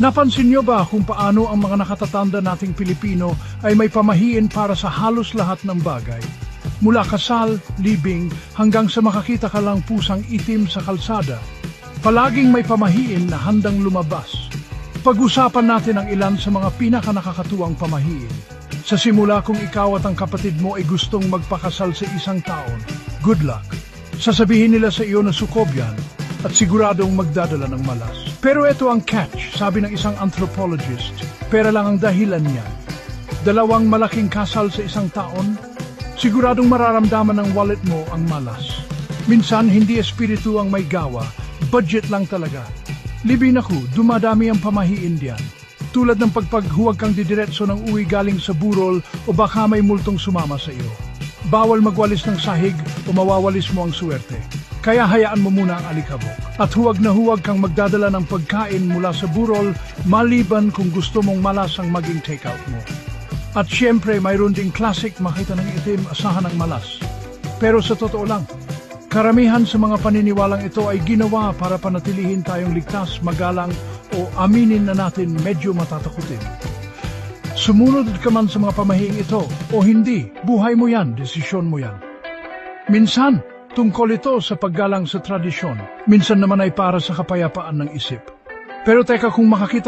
Napansin niyo ba kung paano ang mga nakatatanda nating Pilipino ay may pamahiin para sa halos lahat ng bagay? Mula kasal, libing, hanggang sa makakita ka lang pusang itim sa kalsada. Palaging may pamahiin na handang lumabas. Pag-usapan natin ang ilan sa mga pinakanakakatuwang pamahiin. Sa simula kung ikaw at ang kapatid mo ay gustong magpakasal sa isang taon, good luck. Sasabihin nila sa iyo na sukob yan at siguradong magdadala ng malas. Pero ito ang catch, sabi ng isang anthropologist, pera lang ang dahilan niyan. 2 malaking kasal sa isang taon, siguradong mararamdaman ng wallet mo ang malas. Minsan hindi espiritu ang may gawa, budget lang talaga. Libin ako, dumadami ang pamahiin diyan. Tulad ng pagpaghuwag kang didiretso ng uwi galing sa burol o baka may multong sumama sa iyo. Bawal magwalis ng sahig o mawawalis mo ang swerte. Kaya hayaan mo muna ang alikabok. At huwag na huwag kang magdadala ng pagkain mula sa burol maliban kung gusto mong malas ang maging takeout mo. At syempre mayroon ding classic makita ng itim asahan ng malas. Pero sa totoo lang, karamihan sa mga paniniwalang ito ay ginawa para panatilihin tayong ligtas, magalang o aminin na natin medyo matatakutin. Sumunod ka man sa mga pamahing ito o hindi, buhay mo yan, desisyon mo yan. Minsan, tungkol ito sa paggalang sa tradisyon. Minsan naman ay para sa kapayapaan ng isip. Pero teka, kung makakita